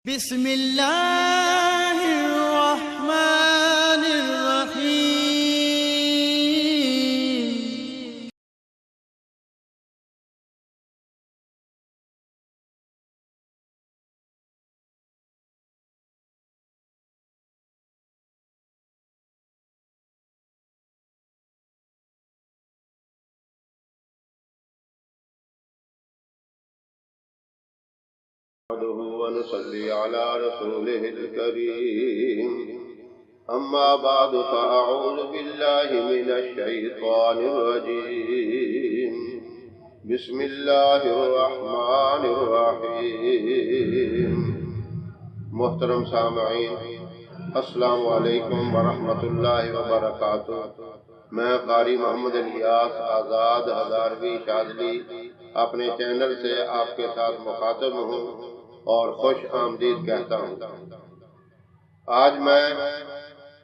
بسم اللہ الرحمن الرحیم۔ ونصلي على رسوله الكريم أما بعد فأعوذ بالله من الشيطان الرجيم بسم الله الرحمن الرحيم۔ محترم سامعین، السلام علیکم ورحمۃ اللہ وبرکاتہ۔ میں قاری محمد الیاس آزاد ہزاروی شاذلی اپنے چینل سے آپ کے ساتھ مخاطب ہوں اور خوش آمدید کہتا ہوں۔ آج میں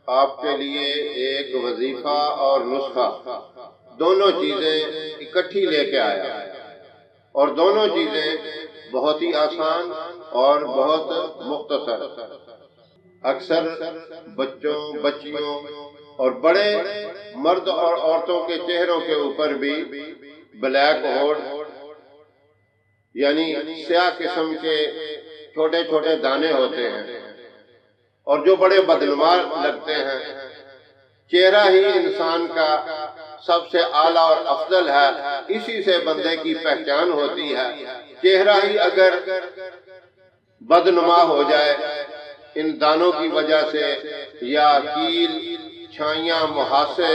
آپ کے لیے ایک وظیفہ اور نسخہ دونوں چیزیں اکٹھی لے کے آیا، اور دونوں چیزیں بہت ہی آسان اور بہت مختصر۔ اکثر بچوں، بچیوں اور بڑے مرد اور عورتوں کے چہروں کے اوپر بھی بلیک ہورڈ یعنی سیاہ قسم کے چھوٹے چھوٹے دانے ہوتے ہیں، اور جو بڑے بدنما لگتے ہیں۔ چہرہ ہی انسان کا سب سے اعلیٰ اور افضل ہے، اسی سے بندے کی پہچان ہوتی ہے۔ چہرہ ہی اگر بدنما ہو جائے ان دانوں کی وجہ سے، یا کیل، چھائیاں، محاسے،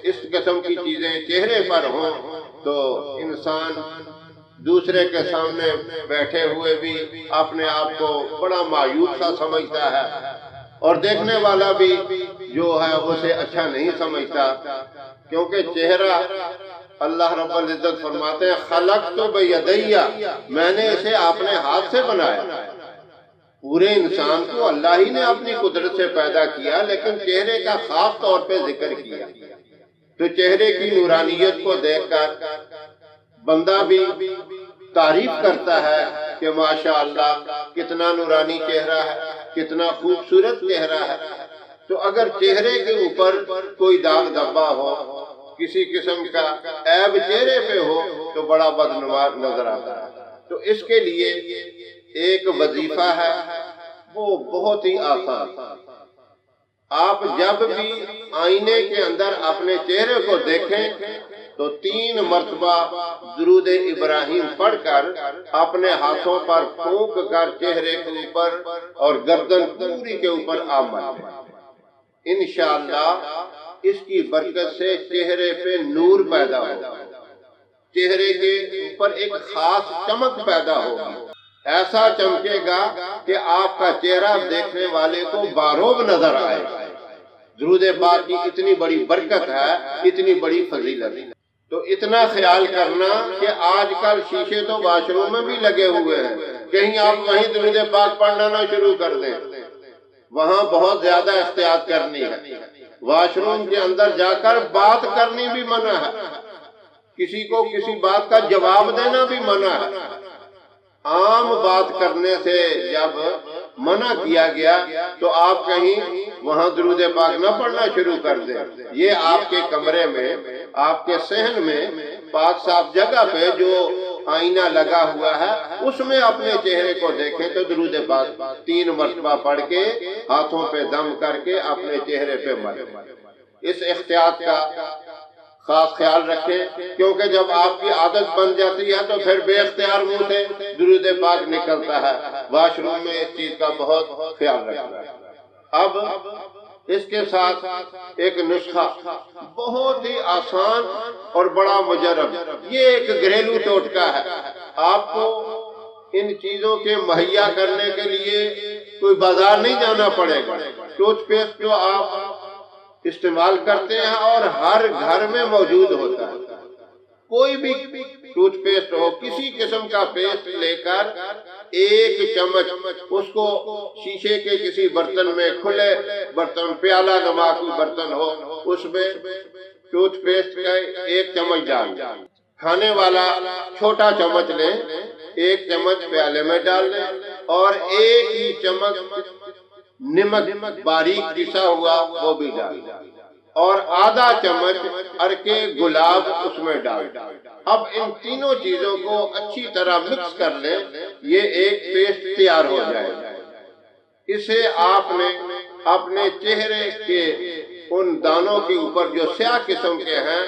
اس قسم کی چیزیں چہرے پر ہوں، تو انسان دوسرے کے سامنے بیٹھے ہوئے بھی اپنے آپ کو بڑا مایوب سا سمجھتا ہے، اور دیکھنے والا بھی جو ہے اسے اچھا نہیں سمجھتا، کیونکہ چہرہ اللہ رب العزت فرماتے ہیں خلقت بیدیہ، میں نے اسے اپنے ہاتھ سے بنایا۔ پورے انسان کو اللہ ہی نے اپنی قدرت سے پیدا کیا، لیکن چہرے کا خاص طور پہ ذکر کیا۔ تو چہرے کی نورانیت کو دیکھ کر بندہ بھی تعریف کرتا ہے کہ ماشاءاللہ کتنا نورانی چہرہ ہے، کتنا خوبصورت چہرہ ہے۔ تو اگر چہرے کے اوپر کوئی داغ دھبا ہو، کسی قسم کا عیب چہرے پہ ہو، تو بڑا بدنما نظر آتا ہے۔ تو اس کے لیے ایک وظیفہ ہے، وہ بہت ہی آسان۔ آپ جب بھی آئینے کے اندر اپنے چہرے کو دیکھیں تو 3 مرتبہ درود ابراہیم پڑھ کر اپنے ہاتھوں پر پھونک کر چہرے کے اوپر اور گردن پوری کے اوپر آپ ملیں۔ انشاءاللہ اس کی برکت سے چہرے پہ نور پیدا ہوگا، چہرے کے اوپر ایک خاص چمک پیدا ہوگی، ایسا چمکے گا کہ آپ کا چہرہ دیکھنے والے کو باروب نظر آئے گا۔ درود پاک کی اتنی بڑی برکت ہے، اتنی بڑی فضیلت ہے۔ تو اتنا خیال کرنا کہ آج کل شیشے تو واش روم میں بھی لگے ہوئے ہیں، کہیں آپ وہیں درود پاک پڑھنا نہ شروع کر دیں، وہاں بہت زیادہ احتیاط کرنی ہے۔ واش روم کے اندر جا کر بات کرنی بھی منع ہے، کسی کو کسی بات کا جواب دینا بھی منع ہے۔ عام بات کرنے سے جب منع کیا گیا تو آپ کہیں وہاں درود پاک نہ پڑھنا شروع کر دیں۔ یہ آپ کے کمرے میں، آپ کے صحن میں پاک صاف جگہ پہ جو آئینہ لگا ہوا ہے اس میں اپنے چہرے کو دیکھیں تو درود پاک 3 مرتبہ پڑھ کے ہاتھوں پہ دم کر کے اپنے چہرے پہ ملیں۔ اس احتیاط کا خاص خیال رکھیں، کیونکہ جب آپ کی عادت بن جاتی ہے تو پھر بے اختیار منہ سے درود پاک نکلتا ہے۔ واش روم میں اس چیز کا بہت خیال رکھنا ہے۔ اب اس کے ساتھ ایک نسخہ بہت ہی آسان اور بڑا مجرب، یہ ایک گھریلو ٹوٹکا ہے۔ آپ کو ان چیزوں کے مہیا کرنے کے لیے کوئی بازار نہیں جانا پڑے گا۔ ٹوتھ پیسٹ جو آپ استعمال کرتے ہیں اور ہر گھر میں موجود ہوتا ہے، کوئی بھی ٹوتھ پیسٹ ہو، کسی قسم کا پیسٹ لے کر 1 چمچ اس کو شیشے کے کسی برتن میں، کھلے برتن، پیالہ نما کوئی برتن ہو، اس میں ٹوتھ پیسٹ کا 1 چمچ ڈال، کھانے والا چھوٹا چمچ لیں، ایک چمچ پیالے میں ڈال لیں اور ایک ہی چمچ نمک باریک پسا ہوا وہ بھی ڈال دیں اور آدھا چمچ ارکے گلاب اس میں ڈال دیں۔ اب ان تینوں چیزوں کو اچھی طرح مکس کر لیں، یہ ایک پیسٹ تیار ہو جائے گا۔ اسے آپ نے اپنے چہرے کے ان دانوں کے اوپر جو سیاہ قسم کے ہیں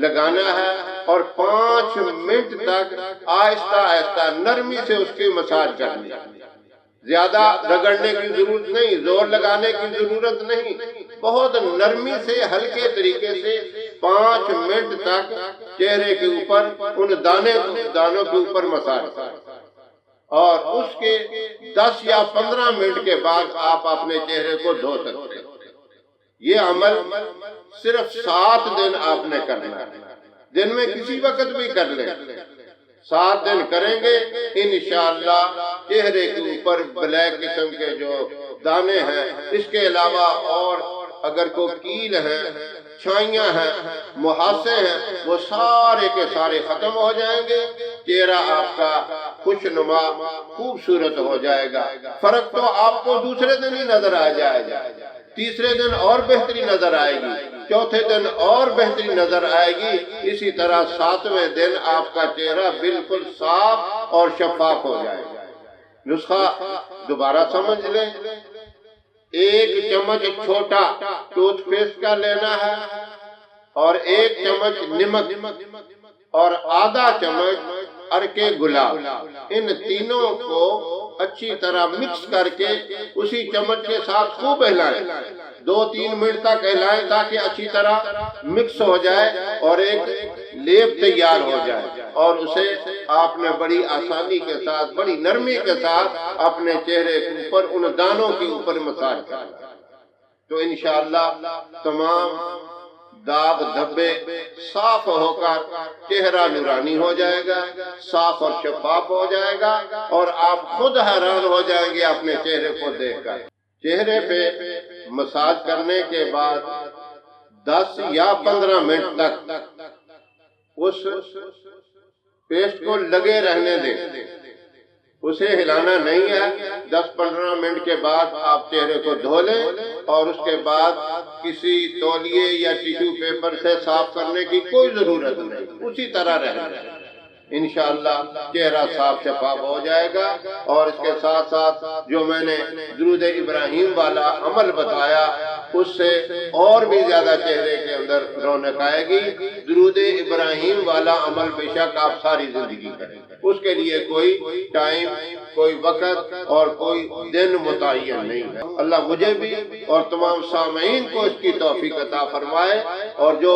لگانا ہے اور 5 منٹ تک آہستہ آہستہ نرمی سے اس کی مساج کرنی ہے۔ زیادہ رگڑنے کی ضرورت نہیں، زور لگانے کی ضرورت نہیں، بہت نرمی سے ہلکے طریقے سے 5 منٹ تک چہرے کے اوپر ان دانوں کے اوپر مساج کریں اور اس کے 10 یا 15 منٹ کے بعد آپ اپنے چہرے کو دھو سکتے ہیں۔ یہ عمل صرف 7 دن آپ نے کرنا ہے، دن میں کسی وقت بھی کر لیں، 7 دن کریں گے انشاءاللہ چہرے کے اوپر بلیک قسم کے جو دانے ہیں، اس کے علاوہ اور اگر کوئی کیل ہیں، چھائیاں ہیں، محاسے ہیں، وہ سارے کے سارے ختم ہو جائیں گے، چہرہ آپ کا خوش نما خوبصورت ہو جائے گا۔ فرق تو آپ کو دوسرے دن ہی نظر آ جائے گا، تیسرے دن اور بہتری نظر آئے گی، چوتھے دن اور بہتری نظر آئے گی، اسی طرح 7ویں دن آپ کا چہرہ بالکل صاف اور شفاف ہو جائے گا۔ نسخہ دوبارہ سمجھ لیں، ایک چمچ چھوٹا ٹوتھ پیسٹ کا لینا ہے اور ایک چمچ نمک اور آدھا چمچ ارکے گلاب، ان تینوں کو اچھی طرح مکس کر کے اسی چمچ کے ساتھ خوب ہلائیں، 2-3 منٹ تک ہلائیں تاکہ اچھی طرح مکس ہو جائے اور ایک لیپ تیار ہو جائے اور اسے آپ نے بڑی آسانی کے ساتھ، بڑی نرمی کے ساتھ اپنے چہرے کے اوپر ان دانوں کے اوپر مساج کرنا، تو انشاءاللہ تمام داغ دھبے صاف ہو کر چہرہ نورانی ہو جائے گا، صاف اور شفاف ہو جائے گا اور آپ خود حیران ہو جائیں گے اپنے چہرے کو دیکھ کر۔ چہرے پہ مساج کرنے کے بعد 10 یا 15 منٹ تک اس پیسٹ کو لگے رہنے دیں، اسے ہلانا نہیں ہے۔ 10-15 منٹ کے بعد آپ چہرے کو دھو لیں اور اس کے بعد کسی تولیے یا ٹیشو پیپر سے صاف کرنے کی کوئی ضرورت نہیں، اسی طرح رہنا ہے۔ انشاءاللہ چہرہ صاف شفاف ہو جائے گا اور اس کے ساتھ ساتھ جو میں نے درود ابراہیم والا عمل بتایا اس سے اور بھی زیادہ چہرے کے اندر رونق آئے گی۔ درود ابراہیم والا عمل بے شک آپ ساری زندگی کریں، اس کے لیے کوئی ٹائم، کوئی وقت اور کوئی دن متعین نہیں ہے۔ اللہ مجھے بھی اور تمام سامعین کو اس کی توفیق عطا فرمائے، اور جو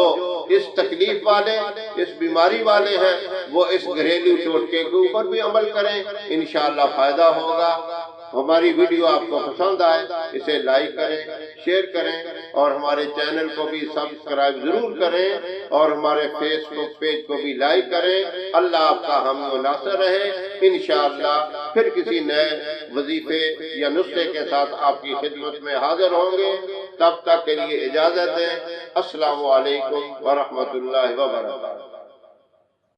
اس تکلیف والے، اس بیماری والے ہیں، وہ اس گھریلو ٹوٹکے کے اوپر بھی عمل کریں، انشاءاللہ فائدہ ہوگا۔ ہماری ویڈیو آپ کو پسند آئے اسے لائک کریں، شیئر کریں اور ہمارے چینل کو بھی سبسکرائب ضرور کریں اور ہمارے فیس بک پیج کو بھی لائک کریں۔ اللہ آپ کا حامی و ناصر رہے۔ انشاءاللہ پھر کسی نئے وظیفے یا نسخے کے ساتھ آپ کی خدمت میں حاضر ہوں گے، تب تک کے لیے اجازت دیں۔ السلام علیکم ورحمۃ اللہ وبرکاتہ۔